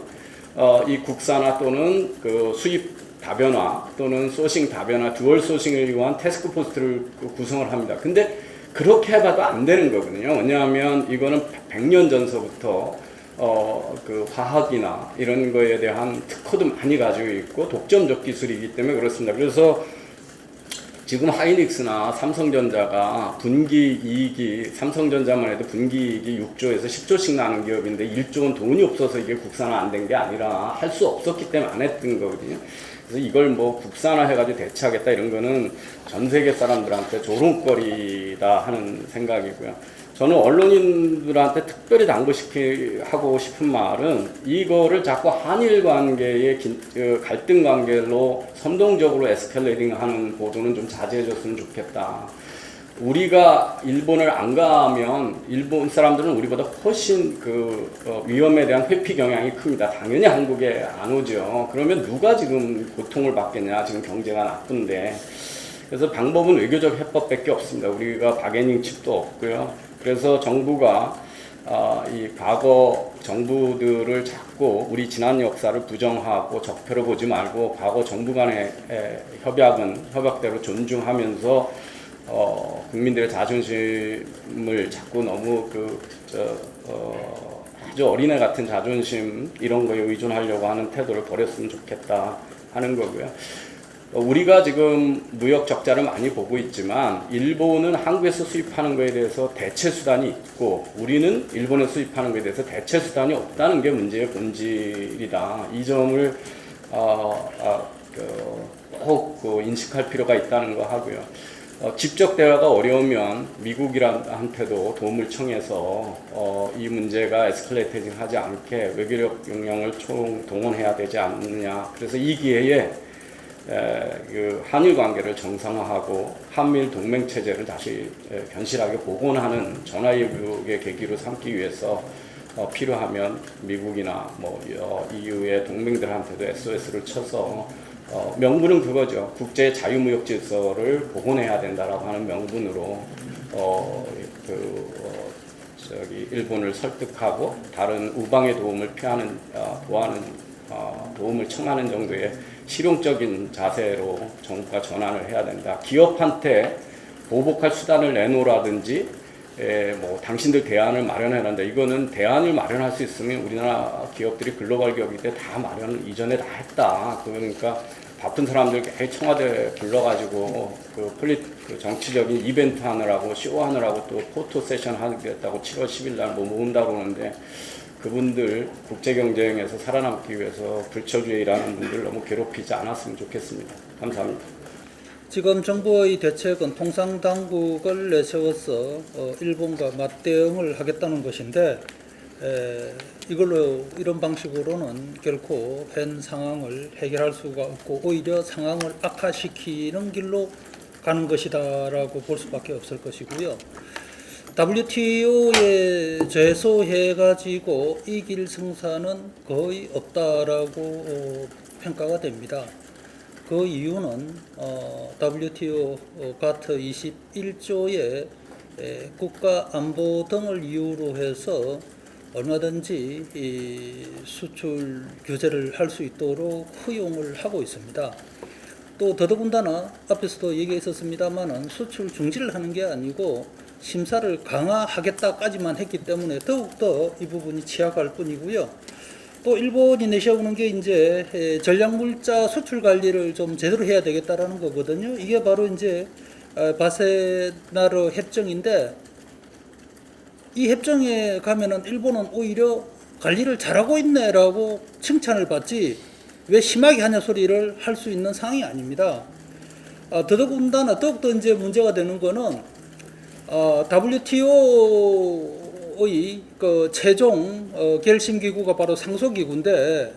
이 국산화 또는 그 수입 다변화 또는 소싱 다변화, 듀얼 소싱을 위한 태스크포스를 구성을 합니다. 근데 그렇게 해봐도 안 되는 거거든요. 왜냐하면 이거는 100년 전서부터 그 화학이나 이런 거에 대한 특허도 많이 가지고 있고 독점적 기술이기 때문에 그렇습니다. 그래서 지금 하이닉스나 삼성전자가 분기 이익이 삼성전자만 해도 분기 이익이 6조에서 10조씩 나는 기업인데 1조는 돈이 없어서 이게 국산화 안 된 게 아니라 할 수 없었기 때문에 안 했던 거거든요. 그래서 이걸 뭐 국산화 해가지고 대체하겠다 이런 거는 전 세계 사람들한테 조롱거리다 하는 생각이고요. 저는 언론인들한테 특별히 당부하고 싶은 말은 이거를 자꾸 한일 관계의 갈등 관계로 선동적으로 에스컬레이팅 하는 보도는 좀 자제해줬으면 좋겠다. 우리가 일본을 안 가면 일본 사람들은 우리보다 훨씬 위험에 대한 회피 경향이 큽니다. 당연히 한국에 안 오죠. 그러면 누가 지금 고통을 받겠냐. 지금 경제가 나쁜데. 그래서 방법은 외교적 해법밖에 없습니다. 우리가 바게닝 칩도 없고요. 그래서 정부가 이 과거 정부들을 자꾸 우리 지난 역사를 부정하고 적폐로 보지 말고 과거 정부 간의 협약은 협약대로 존중하면서 국민들의 자존심을 자꾸 너무 아주 어린애 같은 자존심 이런 거에 의존하려고 하는 태도를 버렸으면 좋겠다 하는 거고요. 우리가 지금 무역 적자를 많이 보고 있지만 일본은 한국에서 수입하는 거에 대해서 대체 수단이 있고 우리는 일본에서 수입하는 거에 대해서 대체 수단이 없다는 게 문제의 본질이다. 이 점을 꼭 인식할 필요가 있다는 거 하고요. 직접 대화가 어려우면 미국한테도 도움을 청해서 이 문제가 에스컬레이팅 하지 않게 외교력 역량을 총동원해야 되지 않느냐. 그래서 이 기회에 한일 관계를 정상화하고 한미일 동맹 체제를 다시 견실하게 복원하는 전화위복의 계기로 삼기 위해서 필요하면 미국이나 EU의 동맹들한테도 SOS를 쳐서 명분은 그거죠. 국제 자유무역 질서를 복원해야 된다라고 하는 명분으로 일본을 설득하고 다른 우방의 도움을 도움을 청하는 정도의 실용적인 자세로 정부가 전환을 해야 된다. 기업한테 보복할 수단을 내놓으라든지 당신들 대안을 마련해야 한다. 이거는 대안을 마련할 수 있으면 우리나라 기업들이 글로벌 기업일 때 다 이전에 다 했다. 그러니까 바쁜 사람들 청와대 불러가지고 정치적인 이벤트 하느라고 쇼하느라고 또 포토 세션 하겠다고 7월 10일 날 모은다고 그러는데 그분들 국제경쟁에서 살아남기 위해서 불철주에 일하는 분들 너무 괴롭히지 않았으면 좋겠습니다. 감사합니다. 지금 정부의 대책은 통상당국을 내세워서 일본과 맞대응을 하겠다는 것인데 이걸로 이런 방식으로는 결코 현 상황을 해결할 수가 없고 오히려 상황을 악화시키는 길로 가는 것이다라고 볼 수밖에 없을 것이고요. WTO에 제소해가지고 이길 승산은 거의 없다라고 평가가 됩니다. 그 이유는 WTO 가트 21조의 국가 안보 등을 이유로 해서 얼마든지 이 수출 규제를 할 수 있도록 허용을 하고 있습니다. 또 더더군다나 앞에서도 얘기했었습니다만은 수출 중지를 하는 게 아니고 심사를 강화하겠다까지만 했기 때문에 더욱더 이 부분이 취약할 뿐이고요. 또 일본이 내세우는 게 이제 전략물자 수출 관리를 좀 제대로 해야 되겠다라는 거거든요. 이게 바로 이제 바세나르 협정인데 이 협정에 가면은 일본은 오히려 관리를 잘하고 있네라고 칭찬을 받지 왜 심하게 하냐 소리를 할 수 있는 상황이 아닙니다. 더더군다나 더욱더 이제 문제가 되는 거는 WTO의 그 최종 결심 기구가 바로 상소기구인데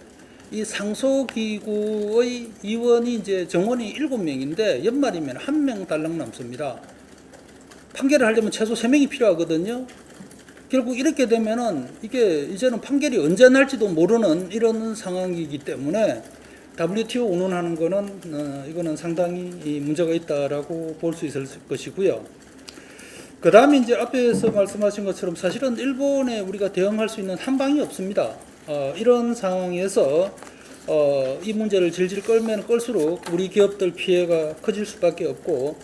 이 상소기구의 위원이 이제 정원이 7명인데 연말이면 1명 달랑 남습니다. 판결을 하려면 최소 3명이 필요하거든요. 결국 이렇게 되면은 이게 이제는 판결이 언제 날지도 모르는 이런 상황이기 때문에 WTO 운운하는 거는 이거는 상당히 문제가 있다라고 볼 수 있을 것이고요. 그 다음에 이제 앞에서 말씀하신 것처럼 사실은 일본에 우리가 대응할 수 있는 한 방이 없습니다. 이런 상황에서 이 문제를 질질 끌면 끌수록 우리 기업들 피해가 커질 수밖에 없고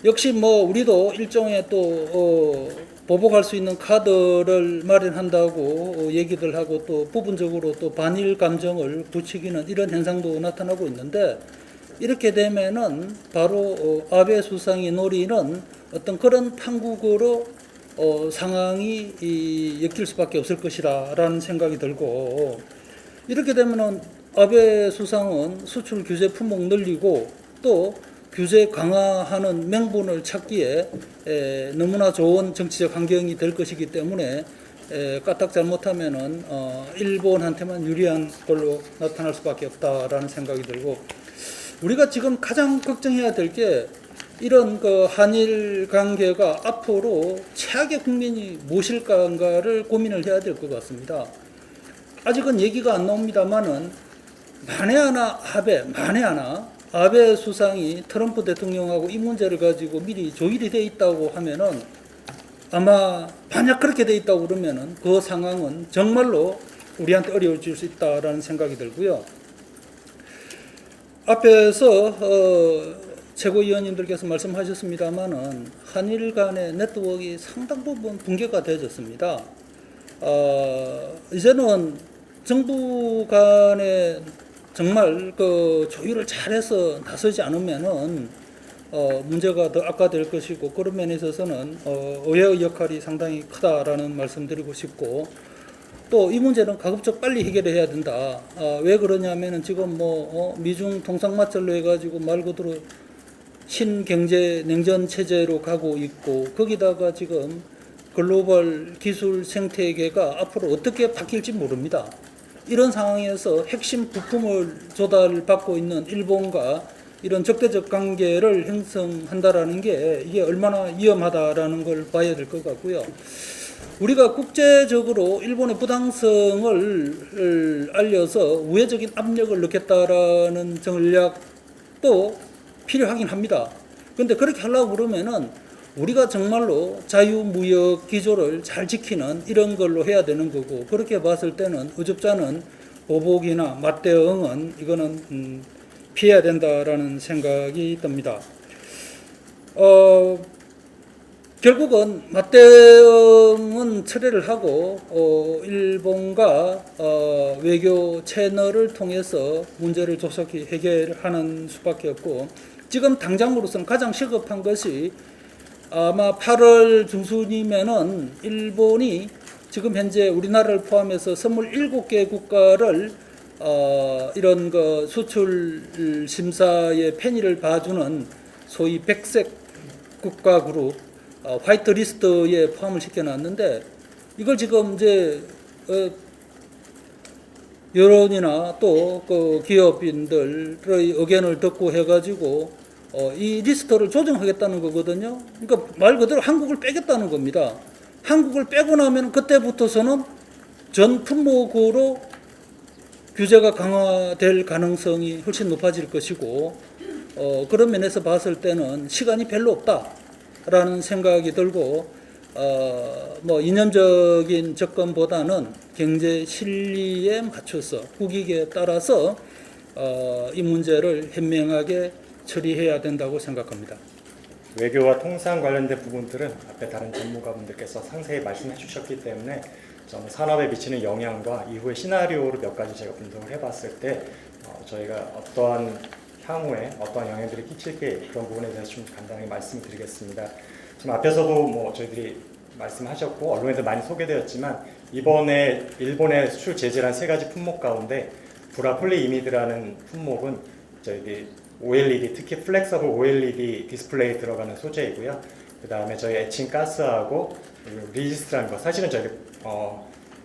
역시 뭐 우리도 일종의 또 보복할 수 있는 카드를 마련한다고 얘기들 하고 또 부분적으로 또 반일 감정을 부추기는 이런 현상도 나타나고 있는데 이렇게 되면은 바로 아베 수상이 노리는 어떤 그런 판국으로 상황이 엮일 수밖에 없을 것이라는 생각이 들고 이렇게 되면은 아베 수상은 수출 규제 품목 늘리고 또 규제 강화하는 명분을 찾기에 너무나 좋은 정치적 환경이 될 것이기 때문에 까딱 잘못하면은 일본한테만 유리한 걸로 나타날 수밖에 없다라는 생각이 들고 우리가 지금 가장 걱정해야 될 게 이런 그 한일 관계가 앞으로 최악의 국면이 무엇일까를 고민을 해야 될 것 같습니다. 아직은 얘기가 안 나옵니다만은 만에 하나 아베 수상이 트럼프 대통령하고 이 문제를 가지고 미리 조율이 돼 있다고 하면은 아마 만약 그렇게 돼 있다고 그러면은 그 상황은 정말로 우리한테 어려워질 수 있다라는 생각이 들고요. 앞에서 최고위원님들께서 말씀하셨습니다만은 한일 간의 네트워크가 상당 부분 붕괴가 되어졌습니다. 이제는 정부 간에 정말 그 조율을 잘해서 나서지 않으면은 문제가 더 악화될 것이고 그런 면에 있어서는 의회의 역할이 상당히 크다라는 말씀드리고 싶고 또 이 문제는 가급적 빨리 해결해야 된다. 왜 그러냐면은 지금 미중 통상마찰로 해가지고 말 그대로 신경제 냉전 체제로 가고 있고 거기다가 지금 글로벌 기술 생태계가 앞으로 어떻게 바뀔지 모릅니다. 이런 상황에서 핵심 부품을 조달받고 있는 일본과 이런 적대적 관계를 형성한다라는 게 이게 얼마나 위험하다라는 걸 봐야 될 것 같고요. 우리가 국제적으로 일본의 부당성을 알려서 우회적인 압력을 넣겠다라는 전략도 필요하긴 합니다. 그런데 그렇게 하려고 그러면은 우리가 정말로 자유무역 기조를 잘 지키는 이런 걸로 해야 되는 거고 그렇게 봤을 때는 의접자는 보복이나 맞대응은 이거는 피해야 된다라는 생각이 듭니다. 결국은 맞대응은 철회를 하고 일본과 외교 채널을 통해서 문제를 조속히 해결하는 수밖에 없고 지금 당장으로서는 가장 시급한 것이 아마 8월 중순이면은 일본이 지금 현재 우리나라를 포함해서 27개 국가를 이런 그 수출 심사의 편의를 봐주는 소위 백색 국가 그룹 화이트 리스트에 포함을 시켜놨는데 이걸 지금 이제 여론이나 또 그 기업인들의 의견을 듣고 해가지고 이 리스트를 조정하겠다는 거거든요. 그러니까 말 그대로 한국을 빼겠다는 겁니다. 한국을 빼고 나면 그때부터서는 전 품목으로 규제가 강화될 가능성이 훨씬 높아질 것이고 그런 면에서 봤을 때는 시간이 별로 없다라는 생각이 들고 뭐 이념적인 접근보다는 경제 실리에 맞춰서 국익에 따라서 이 문제를 현명하게 처리해야 된다고 생각합니다. 외교와 통상 관련된 부분들은 앞에 다른 전문가분들께서 상세히 말씀해 주셨기 때문에 저는 산업에 미치는 영향과 이후의 시나리오를 몇 가지 제가 분석을 해봤을 때 저희가 어떠한 향후에 어떠한 영향들이 끼칠게 그런 부분에 대해서 좀 간단하게 말씀을 드리겠습니다. 지금 앞에서도 뭐 저희들이 말씀하셨고 언론에도 많이 소개되었지만 이번에 일본의 수출 제재란 3가지 품목 가운데 브라폴리이미드라는 품목은 저희 OLED, 특히 플렉서블 OLED 디스플레이 들어가는 소재이고요. 그 다음에 저희 에칭 가스하고 리지스트라는 거, 사실은 저희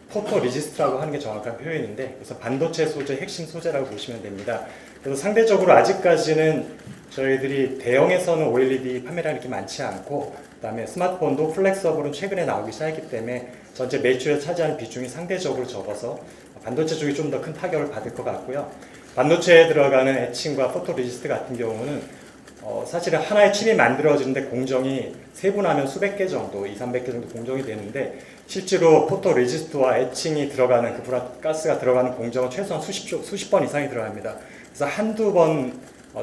포토 리지스트라고 하는 게 정확한 표현인데, 그래서 반도체 소재 핵심 소재라고 보시면 됩니다. 그래서 상대적으로 아직까지는 저희들이 대형에서는 OLED 판매량이 이렇게 많지 않고, 그 다음에 스마트폰도 플렉서블은 최근에 나오기 시작했기 때문에 전체 매출에 차지하는 비중이 상대적으로 적어서 반도체 쪽이 좀 더 큰 타격을 받을 것 같고요. 반도체에 들어가는 에칭과 포토 리지스트 같은 경우는 사실은 하나의 칩이 만들어지는데 공정이 세분하면 수백 개 정도, 200~300개 정도 공정이 되는데 실제로 포토 리지스트와 에칭이 들어가는 그 가스가 들어가는 공정은 최소한 수십 번 이상이 들어갑니다. 그래서 한두 번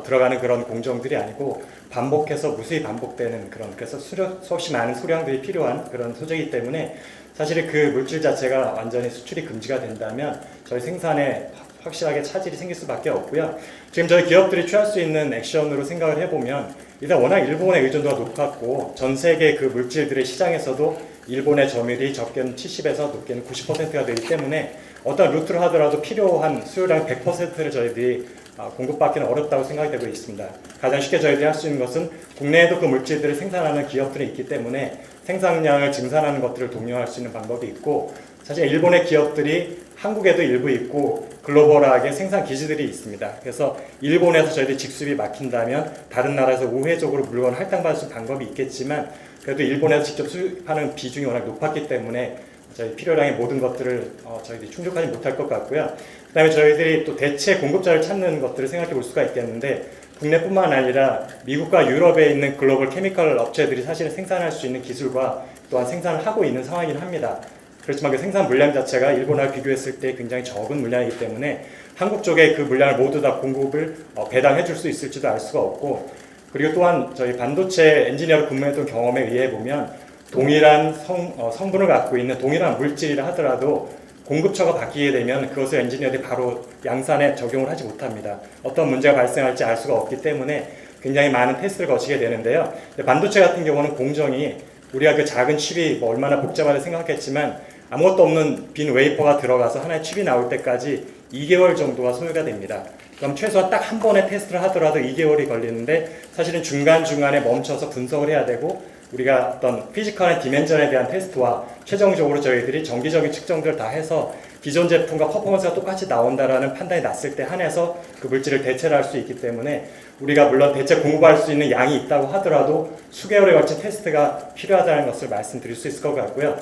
들어가는 그런 공정들이 아니고 반복해서 무수히 반복되는 그래서 수없이 많은 수량들이 필요한 그런 소재이기 때문에 사실 그 물질 자체가 완전히 수출이 금지가 된다면 저희 생산에 확실하게 차질이 생길 수밖에 없고요. 지금 저희 기업들이 취할 수 있는 액션으로 생각을 해보면 일단 워낙 일본의 의존도가 높았고 전 세계 그 물질들의 시장에서도 일본의 점유율이 적게는 70에서 높게는 90%가 되기 때문에 어떤 루트를 하더라도 필요한 수요량 100%를 저희들이 공급받기는 어렵다고 생각이 되고 있습니다. 가장 쉽게 저희들이 할 수 있는 것은 국내에도 그 물질들을 생산하는 기업들이 있기 때문에 생산량을 증산하는 것들을 독려할 수 있는 방법이 있고, 사실 일본의 기업들이 한국에도 일부 있고 글로벌하게 생산 기지들이 있습니다. 그래서 일본에서 저희들이 직수입이 막힌다면 다른 나라에서 우회적으로 물건 할당받을 수 있는 방법이 있겠지만 그래도 일본에서 직접 수입하는 비중이 워낙 높았기 때문에 저희 필요량의 모든 것들을 저희들이 충족하지 못할 것 같고요. 그 다음에 저희들이 또 대체 공급자를 찾는 것들을 생각해 볼 수가 있겠는데 국내뿐만 아니라 미국과 유럽에 있는 글로벌 케미컬 업체들이 사실은 생산할 수 있는 기술과 또한 생산을 하고 있는 상황이긴 합니다. 그렇지만 그 생산 물량 자체가 일본과 비교했을 때 굉장히 적은 물량이기 때문에 한국 쪽에 그 물량을 모두 다 공급을 배당해 줄 수 있을지도 알 수가 없고, 그리고 또한 저희 반도체 엔지니어로 근무했던 경험에 의해 보면 동일한 성분을 갖고 있는 동일한 물질이라 하더라도 공급처가 바뀌게 되면 그것을 엔지니어들이 바로 양산에 적용을 하지 못합니다. 어떤 문제가 발생할지 알 수가 없기 때문에 굉장히 많은 테스트를 거치게 되는데요. 반도체 같은 경우는 공정이 우리가 그 작은 칩이 뭐 얼마나 복잡하다 생각했지만 아무것도 없는 빈 웨이퍼가 들어가서 하나의 칩이 나올 때까지 2개월 정도가 소요가 됩니다. 그럼 최소한 딱 한 번의 테스트를 하더라도 2개월이 걸리는데 사실은 중간중간에 멈춰서 분석을 해야 되고 우리가 어떤 피지컬한 디멘전에 대한 테스트와 최종적으로 저희들이 정기적인 측정들을 다 해서 기존 제품과 퍼포먼스가 똑같이 나온다라는 판단이 났을 때 한해서 그 물질을 대체를 할 수 있기 때문에 우리가 물론 대체 공급할 수 있는 양이 있다고 하더라도 수개월에 걸친 테스트가 필요하다는 것을 말씀드릴 수 있을 것 같고요.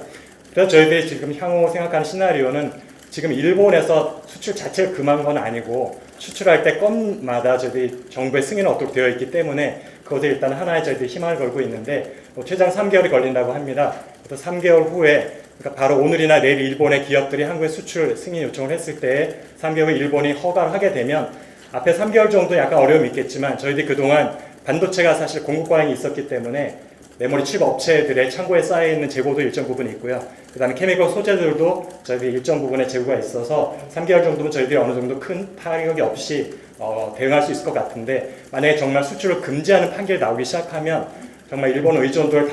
그래서 저희들이 지금 향후 생각하는 시나리오는 지금 일본에서 수출 자체를 금한 건 아니고 수출할 때 건마다 저희들이 정부의 승인은 얻도록 되어 있기 때문에 그것에 일단 하나의 저희들이 희망을 걸고 있는데 최장 3개월이 걸린다고 합니다. 그래서 3개월 후에 그러니까 바로 오늘이나 내일 일본의 기업들이 한국에 수출 승인 요청을 했을 때 3개월 일본이 허가를 하게 되면 앞에 3개월 정도 약간 어려움이 있겠지만 저희들이 그동안 반도체가 사실 공급 과잉이 있었기 때문에 메모리 칩 업체들의 창고에 쌓여있는 재고도 일정 부분 있고요. 그 다음에 케미컬 소재들도 저희들이 일정 부분의 재고가 있어서 3개월 정도면 저희들이 어느 정도 큰 타격이 없이 대응할 수 있을 것 같은데 만약에 정말 수출을 금지하는 판결이 나오기 시작하면 정말 일본 의존도를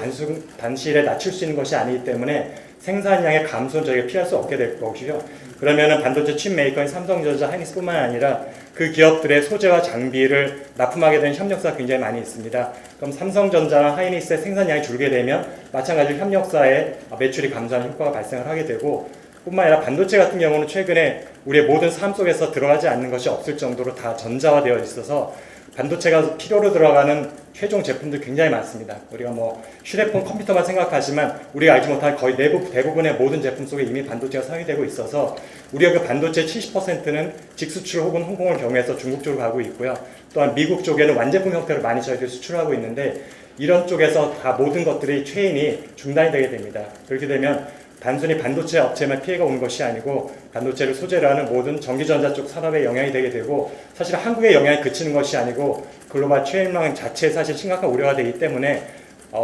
단실에 낮출 수 있는 것이 아니기 때문에 생산량의 감소는 저희가 피할 수 없게 될 것이고요. 그러면은 반도체 칩 메이커인 삼성전자, 하이닉스뿐만 아니라 그 기업들의 소재와 장비를 납품하게 되는 협력사가 굉장히 많이 있습니다. 그럼 삼성전자나 하이닉스의 생산량이 줄게 되면 마찬가지로 협력사의 매출이 감소하는 효과가 발생을 하게 되고, 뿐만 아니라 반도체 같은 경우는 최근에 우리의 모든 삶 속에서 들어가지 않는 것이 없을 정도로 다 전자화되어 있어서 반도체가 필요로 들어가는 최종 제품들 굉장히 많습니다. 우리가 뭐 휴대폰, 컴퓨터만 생각하지만 우리가 알지 못할 거의 대부분의 모든 제품 속에 이미 반도체가 사용되고 있어서 우리가 그 반도체 70%는 직수출 혹은 홍콩을 경유해서 중국 쪽으로 가고 있고요. 또한 미국 쪽에는 완제품 형태로 많이 저희들이 수출하고 있는데, 이런 쪽에서 다 모든 것들이 체인이 중단이 되게 됩니다. 그렇게 되면 단순히 반도체 업체만 피해가 오는 것이 아니고 반도체를 소재로 하는 모든 전기전자 쪽 산업에 영향이 되게 되고, 사실 한국의 영향이 그치는 것이 아니고 글로벌 체인망 자체에 사실 심각한 우려가 되기 때문에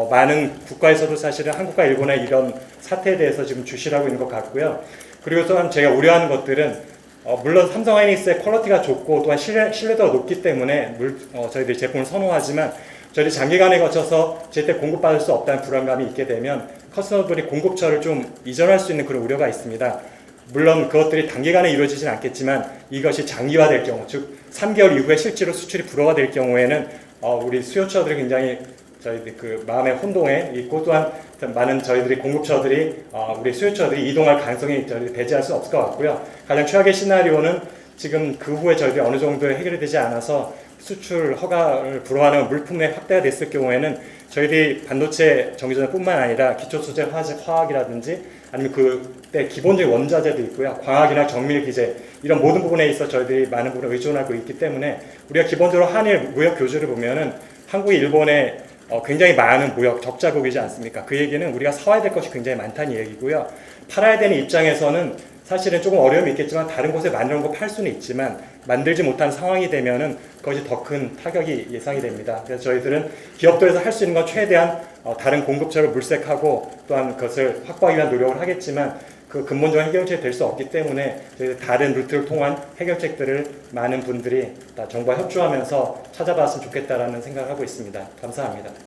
많은 국가에서도 사실은 한국과 일본의 이런 사태에 대해서 지금 주시를 하고 있는 것 같고요. 그리고 또한 제가 우려하는 것들은 물론 삼성 하이닉스의 퀄리티가 좋고 또한 신뢰도가 높기 때문에 저희들이 제품을 선호하지만, 저희들이 장기간에 거쳐서 제때 공급받을 수 없다는 불안감이 있게 되면 커스터머들이 공급처를 좀 이전할 수 있는 그런 우려가 있습니다. 물론 그것들이 단기간에 이루어지진 않겠지만 이것이 장기화될 경우, 즉 3개월 이후에 실제로 수출이 불어가 될 경우에는 우리 수요처들이 굉장히 저희들 그 마음의 혼동에 있고, 또한 많은 저희들이 공급처들이 우리 수요처들이 이동할 가능성이 저희들이 배제할 수 없을 것 같고요. 가장 최악의 시나리오는 지금 그 후에 저희들이 어느 정도 해결이 되지 않아서 수출 허가를 불허하는 물품의 확대가 됐을 경우에는 저희들이 반도체 전기전자뿐만 아니라 기초 소재 화학이라든지 아니면 그때 기본적인 원자재도 있고요, 광학이나 정밀 기재, 이런 모든 부분에 있어 저희들이 많은 부분을 의존하고 있기 때문에 우리가 기본적으로 한일 무역 교주를 보면은 한국이 일본에 굉장히 많은 무역 적자국이지 않습니까? 그 얘기는 우리가 사와야 될 것이 굉장히 많다는 얘기고요. 팔아야 되는 입장에서는 사실은 조금 어려움이 있겠지만 다른 곳에 만들어 놓고 팔 수는 있지만 만들지 못한 상황이 되면은 그것이 더 큰 타격이 예상이 됩니다. 그래서 저희들은 기업들에서 할 수 있는 건 최대한 다른 공급처를 물색하고 또한 그것을 확보하기 위한 노력을 하겠지만 그 근본적인 해결책이 될 수 없기 때문에 저희들 다른 루트를 통한 해결책들을 많은 분들이 다 정부와 협조하면서 찾아봤으면 좋겠다라는 생각을 하고 있습니다. 감사합니다.